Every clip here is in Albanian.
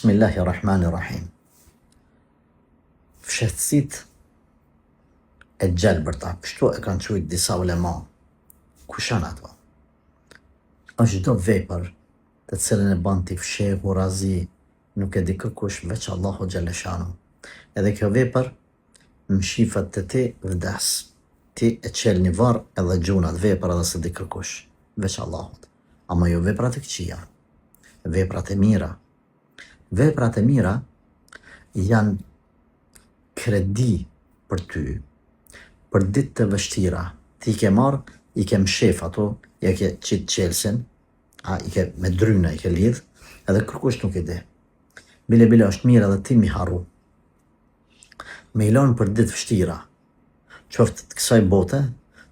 Bismillahirrahmanirrahim. Fshehtësitë e gjelbërta, kështu e kanë thujt disa ulema. Kush janë ato? Është çdo vepër të cilën e bën ti fshehu razi, nuk e di kërkush veç Allahu xhalla shanu. Edhe kjo vepër më shifat të ti vdes. Ti e qel një varr edhe gjunat vepër edhe së di kërkush veç Allahut. Ama jo veprat e këqija, veprat e mira. Veprat e mira janë kredi për ty, për ditë të vështira. Ti ke marrë, i ke mshef ato, ja ke qitë qelsin, i ke me dryna, i ke lidh, edhe kërkush nuk i di. Bile është mirë edhe ti mi harru. Me ilon për ditë vështira, qoftë të kësaj bote,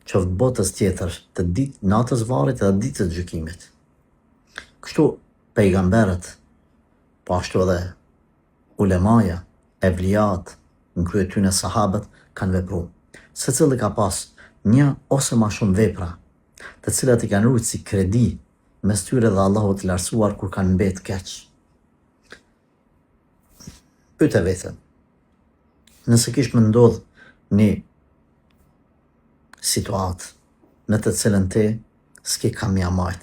qoftë botës tjetër, të ditë natës varit edhe ditës gjykimit. Kështu pejgamberët, po ashtu edhe ulemaja, evlijat, në krye tyne sahabët, kanë vepru. Secili ka pas një ose ma shumë vepra, të cilat i kanë rujtë si kredi mes tyre dhe Allahu të lartësuar kur kanë mbet keq. Pyete veten, nëse kish më ndodh një situatë në të cilën ti s'ki kam ja majt,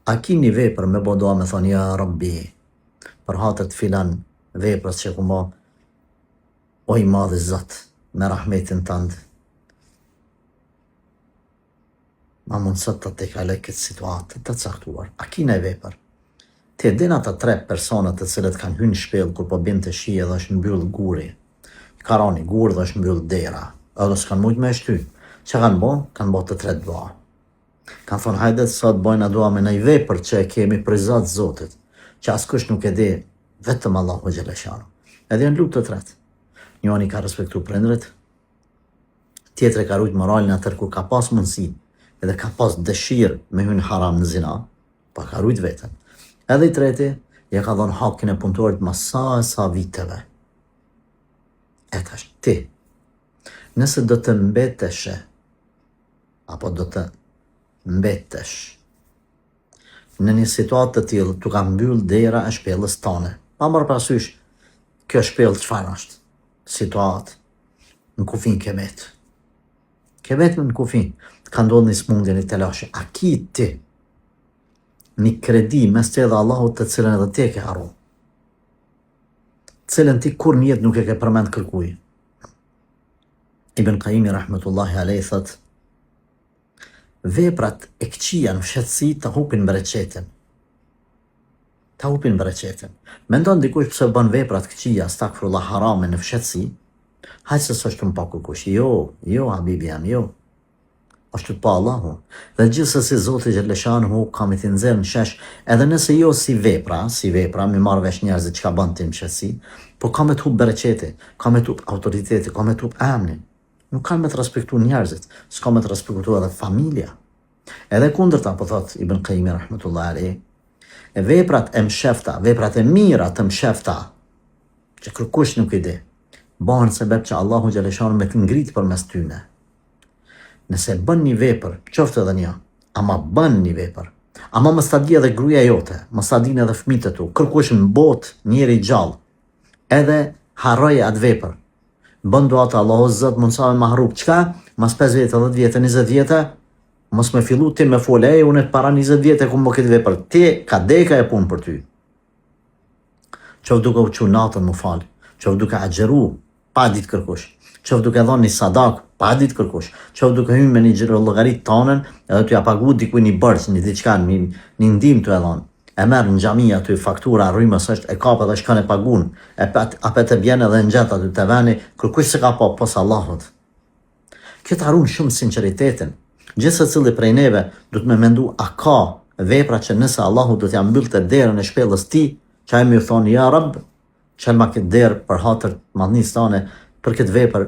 a ki një vepër me bo doa me thonë, ja Rabbi, për hatër të filan veprës që ku ma, o i madhi Zot, me rahmetin tëndë, ma mundësët të te kaloj këtë situatë të caktuar. A ki një vepër? Ti e din ata 3 personat të cilët kanë hynë shpellë kur po bim të shije dhe është mbyll guri. Ka rani gur dhe është mbyll dera, edhe s'kanë mujt me shty. Që kanë bo? Kanë bo të 3 dua. Kanë thonë hajdet sot bojna dua me një vepër që e kemi për Zot Zotit, që askush nuk e di, vetëm Allahu xhalla shanu. Edhe janë lutë të 3. Njoni ka respektu prindrit, tjetër ka rujt moralin atër kur ka pas mundësi, edhe ka pas dëshirë me hynë haram në zina, pa ka rujt vetën. Edhe i treti, ja ka dhonë hakin e punëtorit ma sa viteve. E tash, ti, nëse do të mbeteshe, apo do të mbetesh, në një situatë të tillë, tu ka mbyll dera e shpellës tane. Pa marrë parasysh, kjo shpellë çfarë është? Situatë, në kufin ke vetë. Ke vetë në kufin, ka ndodhë një smundje, një telashe. A ki ti një kredi mes te dhe Allahut të cilën edhe ti ke harru? Cilën ti kur njët nuk e ke përmend kërkuj. Ibn Qayyimi rahmetullahi alej thët, veprat e këqija në fshetësi të hupin bereqetin. Ta hupin bereqetin. Mendon dikush pëse bën veprat këqija, stakfirullah harame në fshetësi, hajtë se s'është më pa kukush. Jo, habibi jam, jo. Ashtu pa Allahu. Dhe gjithsesi Zoti xhalla shanuhu ka me t'i nxjerrë në shesh, edhe nëse jo si vepra, mi marrë vesh njerëzit që ka bën ti në fshetësi, po ka me t'hup bereqeti, ka me t'hup autoriteti, ka me t'hup emnin. Nuk kanë me të respektu njerëzit, s'ka me të respektu edhe familja. Edhe kundërta, po thot Ibn Qayyimi rahmetullahi alejhi, e veprat e mshefta, veprat e mira të mshefta, që kërkush nuk i di, bëhen sebeb që Allahu xhalla shanu me të ngritë për mes tyne. Nëse bën një vepër, qoftë edhe një, ama bën një vepër, ama mos ta di edhe gruaja jote, mos ta dinë edhe fëmijët e tu, kërkush në botë njeri gjallë, edhe harroje atë vepër. Bën dua të Allahu Zot mundsa me harrup çka? Mas 5 vjetë, 10 vjetë, 20 vjetë, mos me fillu ti me fol, unë para 20 vjetë ku më këtë vepër. Ti ka deka e punë për ty. Qoftë duke u çu natën më fal, qoftë duke agjeru, pa ditë kërkush. Qoftë duke dhënë një sadak, pa ditë kërkush. Qoftë duke hyrë me një llogarit tonën, edhe t'ja pagu dikujt një bërç, një diçka, një ndim t'u e dhon. E merr në xhami aty faktura rrymës është e kap edhe shkon e pagun. Apo të bjen edhe ngjat aty te vani, kërkush se ka pa pos Allahut. Kjo të harun shumë sinqeritetin. Gjithë secili prej neve du të me mendu a ka vepra që nëse Allahu do t'ja mbyllte derën e shpellës ti, që ai më thonë ja Rabb, çel ma këtë derë për hatër madhnisë tane, për këtë vepër,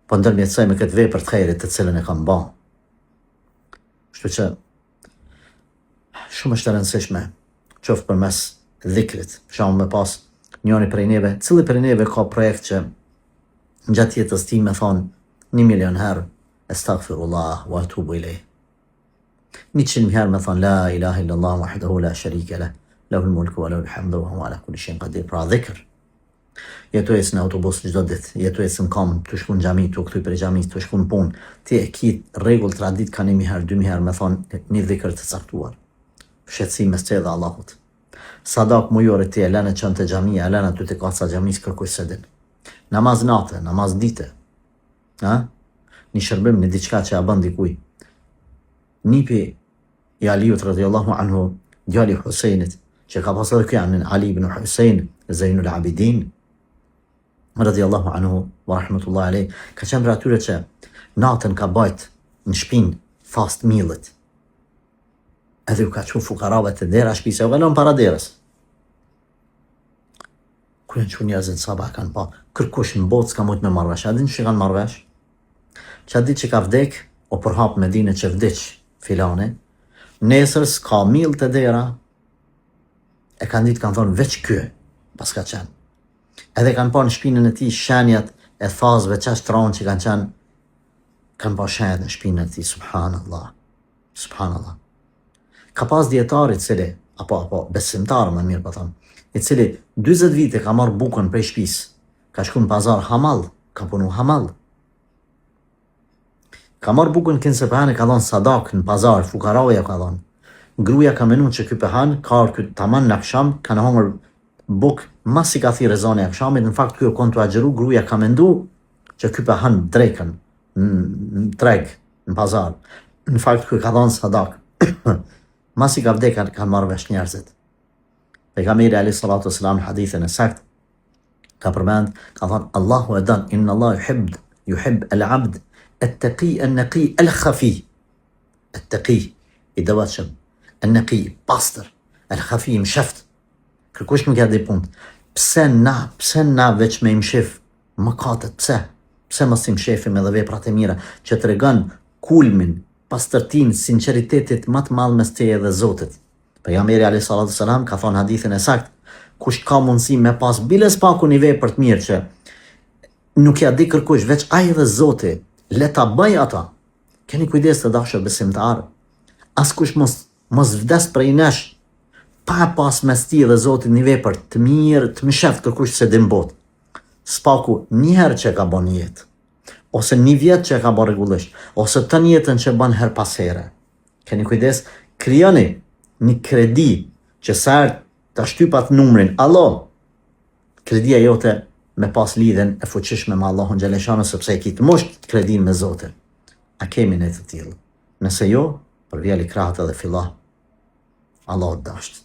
po ndërmjetësoj me këtë vepër të hajrit të cilën e kam ba. Kështu që shumë është e rëndësishme, qoftë përmes dhikrit, shamu me pas njëri prej neve, cili prej neve ka projekt që gjatë jetës ti me thonë 1 milion herë, astaghfirullah wa atubu ilej. 100 herë me thonë la ilaha illallah wahdahu la sharika lah, lahul mulku wa lahul hamdu wa huwa ala kulli shay'in qadir. Pra dhikr. Jetojës në autobus çdo ditë, jetojës në kam, të shku në xhami, të kthy për xhami, të shku në punë, ti e ki rregull tradit kanë 1 herë, 2 herë me thonë një dhikr të caktuar. Shqetësim mes te dhe Allahut. Sadak mujore ti e lënë çon te xhamia, e lënë aty te kaca xhamis kërkuj se din. Namaz natë, namaz dite. Ha? Një shërbim, një diçka që ja bën dikuj. Nipi i Aliut radhiyallahu anhu, djali Husajnit, që ka pasur kjo janë Ali ibn Husayn, Zainul Abidin, radhiyallahu anhu wa rahmatullahi alayh, ka qenë për atyre që natën ka bajt në shpinë fast millet. Edhe u ka qu fukarave të dera shpise, u kalon para derës. Kur janë qu njerëzit sabah kanë pa, kërkush në botë s'ka mujt me marrëvesh. A din që kanë marrëvesh? Që a dit që ka vdek, o përhap me dine që vdiq filane, nesër s'ka mill të dera, e kanë ditë kanë thonë veç kë, pas ka qenë. Edhe kanë pa në shpinën e ti shenjat e thazve qash tronë që kanë qenë, kanë pa shenjat në shpinën e ti, subhanallah, subhanallah. Ka pas djetari cili, apo besimtarë më mirë pa thonë, i cili 20 vite ka marrë bukën prej shpis, ka shku në pazar hamall, ka punu hamall. Ka marrë bukën kënë se pëhanë, ka dhonë sadak në pazar, fukaroja ka dhonë. Gruja ka menu që ky pëhanë, ka arë këtë taman në aksham, ka në hongër bukë, mas i ka thirë rezoni akshamit, në fakt kjo konë të agjeru, gruja ka mendu që ky pëhanë drekën, në treg, në pazar. Në fakt kjo ka dhonë sadak. Mas i ka vdek, kanë marrë vesh njerëzit. Pejgamberi alayhi salatu wassalam në hadithin e sakt ka përmend, ka thënë Allahu e dan, inna Allah yuhib al-abd at-taqi an-naqi al-khafi. At-taqi i devotshëm, an-naqi pastër, al-khafi mshaft. Kërkush më ka dhe punë. Pse na veç me mshif mëkatet, pse mos i mshefim edhe veprat e mira që tregon kulmin, pastërtin, sinqeritetit më të madh mes teje dhe Zotit. Pejgamberi alayhi salatu wassalam ka thonë hadithin e sakt, kush ka mundësi me pas biles paku një vepër të mirë që nuk ja di kërkush veç ai dhe Zoti, le ta bëj ata. Keni kujdes të dashur besimtar. Askush mos vdes prej nesh pa pas mes ti dhe Zotit një vepër të mirë, të mësheft kërkush se din botë. Spaku një herë që ka bën jetë, ose një vjet që ka bën rregullisht, ose të jetën që bën her pas here. Keni kujdes, krijoni një kredi që sërë të shtypat numrin, Allah, kredia jote me pas lidhen e fuqishme me Allahun xhaleshanu, sepse e kitë musht kredin me Zotin. A kemi në të tillë? Nëse jo, për vjeli krahët edhe fillah, Allah të dasht.